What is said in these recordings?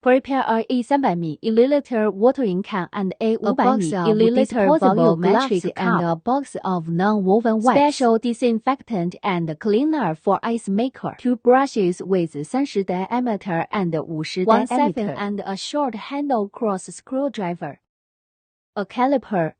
Prepare a E300 ml watering can and a 500 ml volume metric and a box of non-woven wipes. Special disinfectant and cleaner for ice maker. 2 brushes with 30 diameter and 50 1 diameter. siphon And a short handle cross screwdriver. A caliper.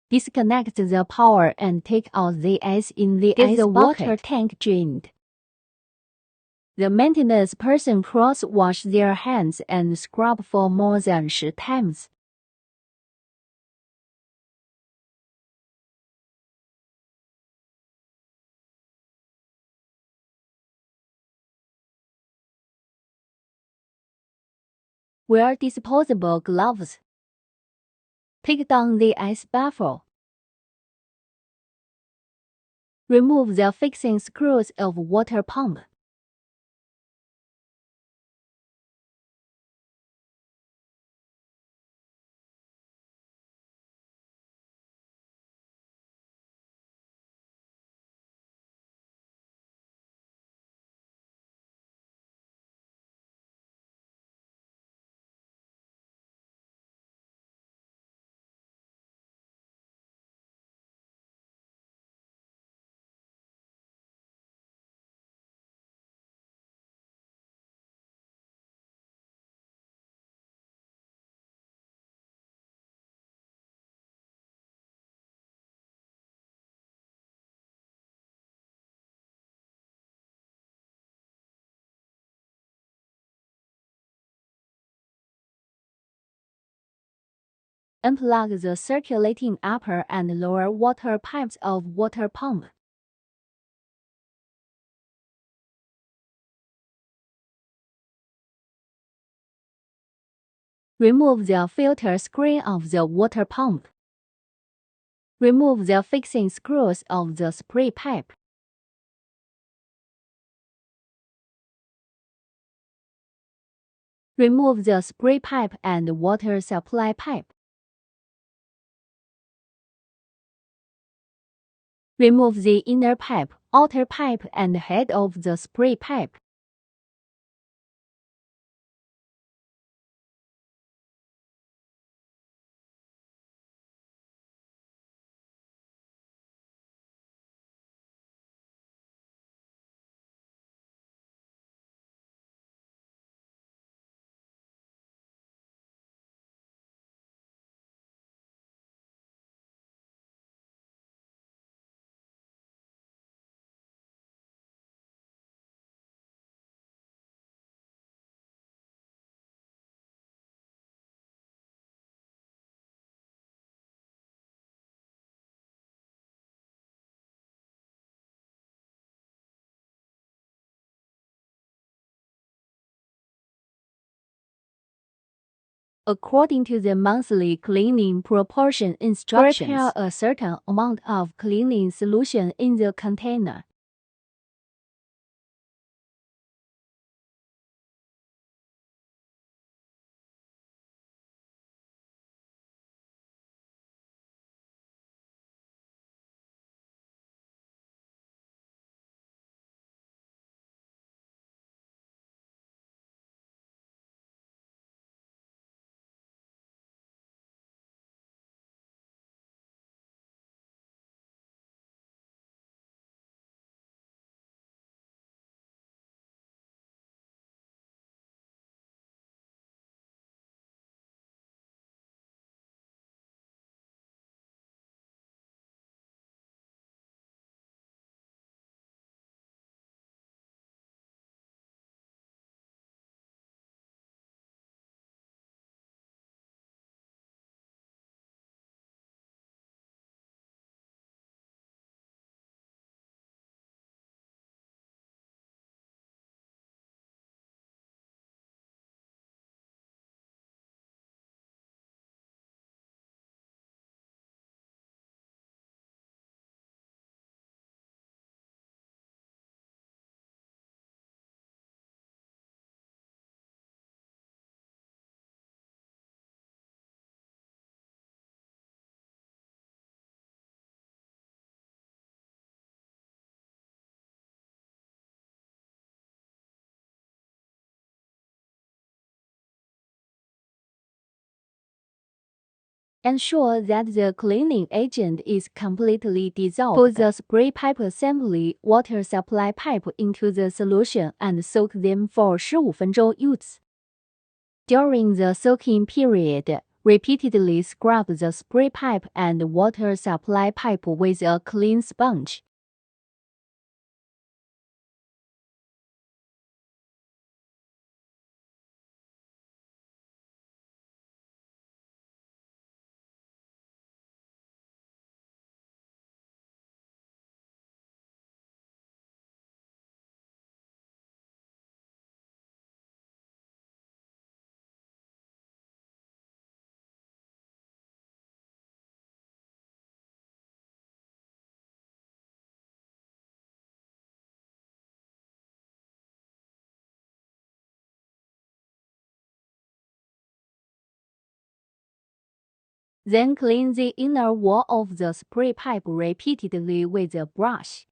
Disconnect the power and take out the ice in the ice bucket. Water tank drained. The maintenance person cross-wash their hands and scrub for more than 10 times. Wear disposable gloves. Take down the ice baffle. Remove the fixing screws of water pump. Unplug the circulating upper and lower water pipes of water pump. Remove the filter screen of the water pump. Remove the fixing screws of the spray pipe. Remove the spray pipe and water supply pipe. Remove the inner pipe, outer pipe, and head of the spray pipe. According to the monthly cleaning proportion instructions, prepare a certain amount of cleaning solution in the container. Ensure that the cleaning agent is completely dissolved. Put the spray pipe assembly water supply pipe into the solution and soak them for 15分钟 use. During the soaking period, repeatedly scrub the spray pipe and water supply pipe with a clean sponge. Then clean the inner wall of the spray pipe repeatedly with a brush.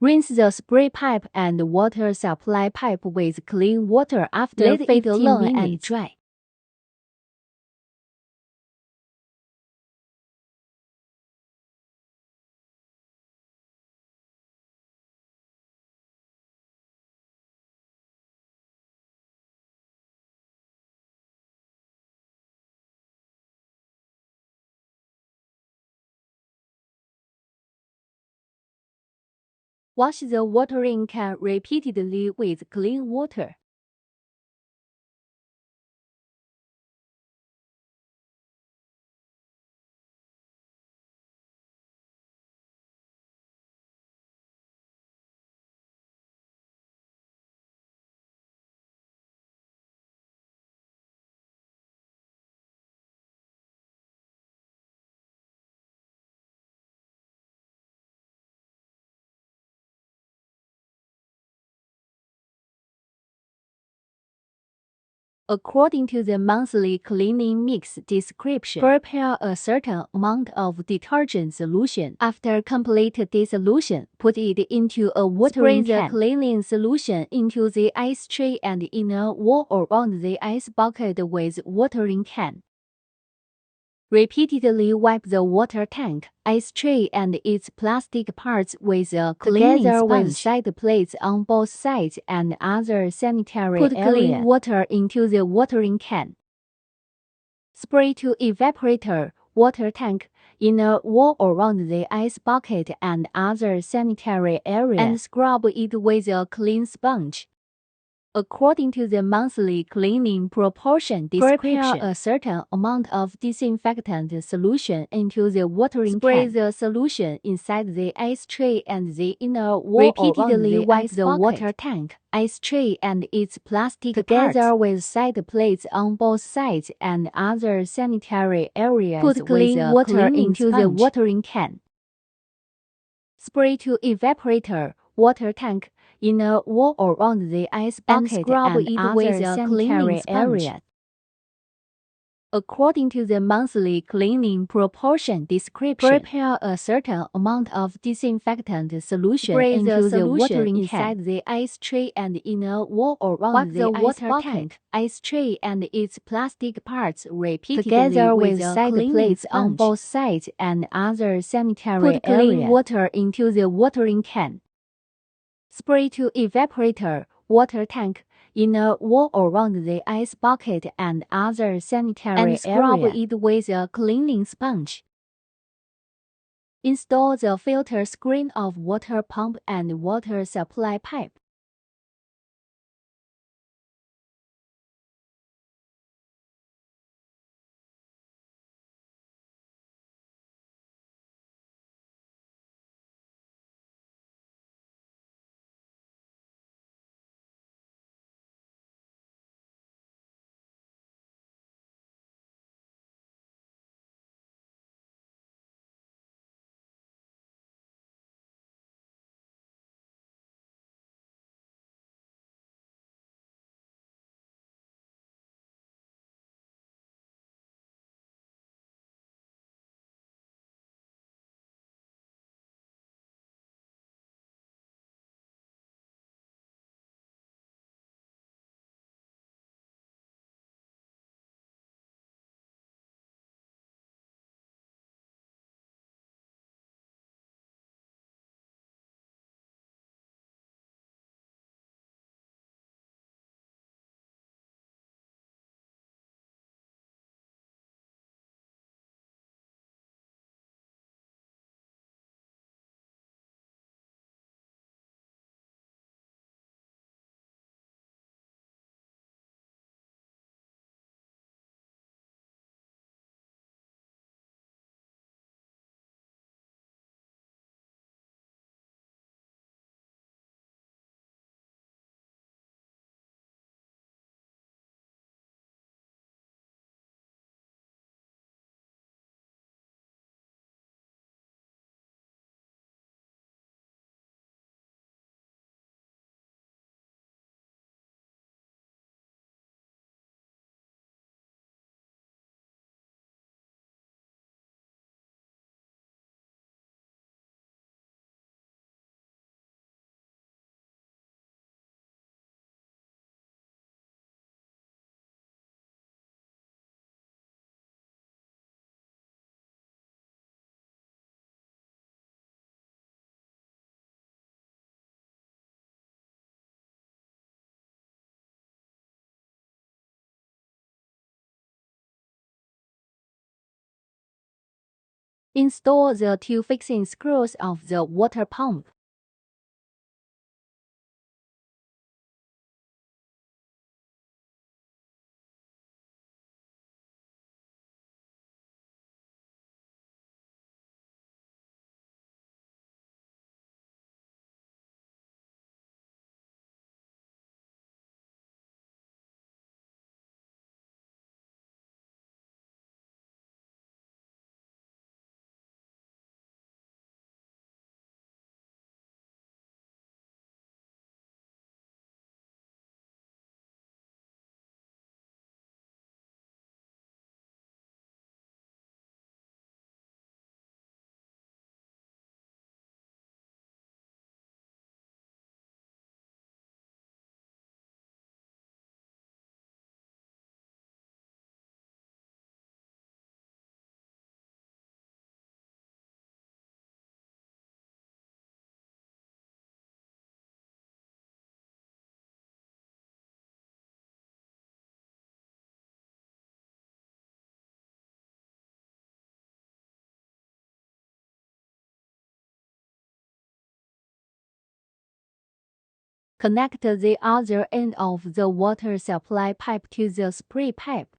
Rinse the spray pipe and water supply pipe with clean water after Let it 15 alone and minutes. dry. Wash the watering can repeatedly with clean water. According to the monthly cleaning mix description, prepare a certain amount of detergent solution. After complete dissolution, put it into a watering can. Spray the cleaning solution into the ice tray and inner wall around the ice bucket with watering can. Repeatedly wipe the water tank, ice tray, and its plastic parts with a cleaning sponge. Together with side plates on both sides and other sanitary area. Put clean water into the watering can. Spray to evaporator, water tank, inner wall around the ice bucket and other sanitary area. And scrub it with a clean sponge. According to the monthly cleaning proportion description, prepare a certain amount of disinfectant solution into the watering can. Spray the solution inside the ice tray and the inner wall. Repeatedly wipe the water tank, ice tray, and its plastic together parts. With side plates on both sides and other sanitary areas. Put clean water into the watering can. Spray to evaporator, water tank, inner wall around the ice bucket and scrub it with a sanitary area. According to the monthly cleaning proportion description, prepare a certain amount of disinfectant solution into the watering inside can. The ice tray and inner wall around the water tank, ice tray, and its plastic parts repeatedly together with side plates on both sides and other sanitary area. Put clean water into the watering can. Spray to evaporator, water tank, inner wall around the ice bucket and other sanitary area. And scrub it with a cleaning sponge. Install the filter screen of water pump and water supply pipe. Install the two fixing screws of the water pump. Connect the other end of the water supply pipe to the spray pipe.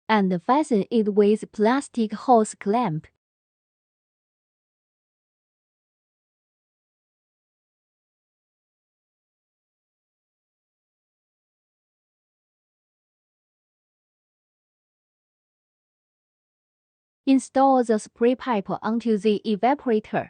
And fasten it with plastic hose clamp. Install the spray pipe onto the evaporator.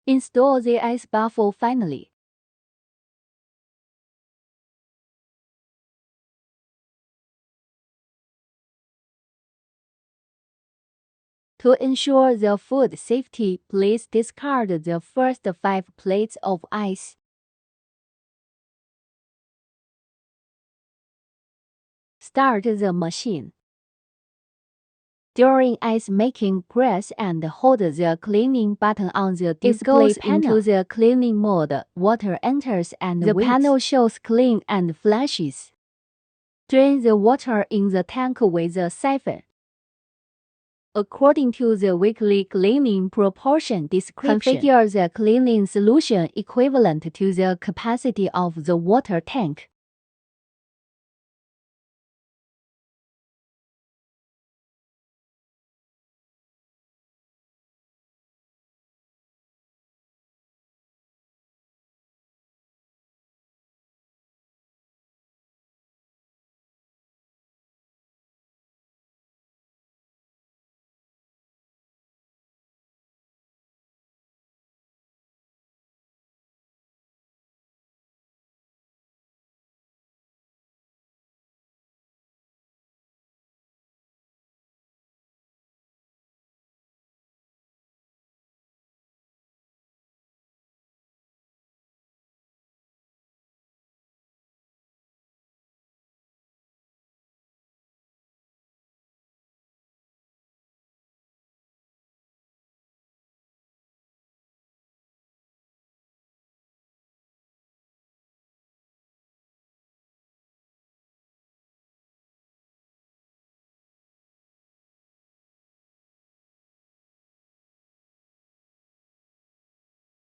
Install the ice baffle finally. To ensure the food safety, please discard the first 5 plates of ice. Start the machine. During ice making, press and hold the cleaning button on the display panel. Into the cleaning mode, water enters and the panel shows clean and flashes. Drain the water in the tank with a siphon. According to the weekly cleaning proportion description, configure the cleaning solution equivalent to the capacity of the water tank.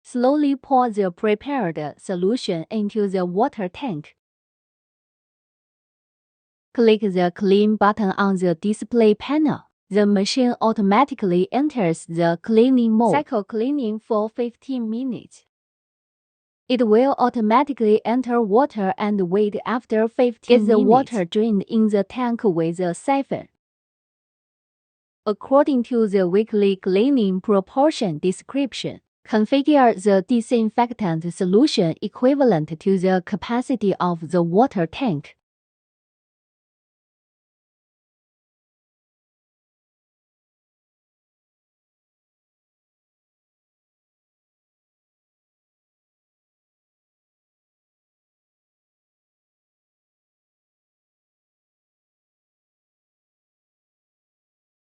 Slowly pour the prepared solution into the water tank. Click the Clean button on the display panel. The machine automatically enters the cleaning mode. Cycle cleaning for 15 minutes. It will automatically enter water and wait after 15 minutes. Get the water drained in the tank with a siphon. According to the weekly cleaning proportion description, configure the disinfectant solution equivalent to the capacity of the water tank.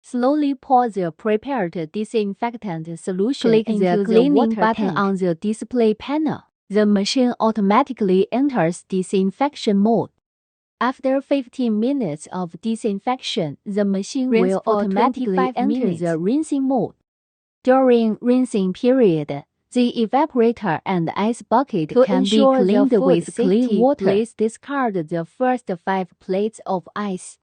Slowly pour the prepared disinfectant solution into the cleaning button on the display panel. The machine automatically enters disinfection mode. After 15 minutes of disinfection, the machine will automatically enter the rinsing mode. During rinsing period, the evaporator and ice bucket can be cleaned with clean water. Please discard the first 5 plates of ice.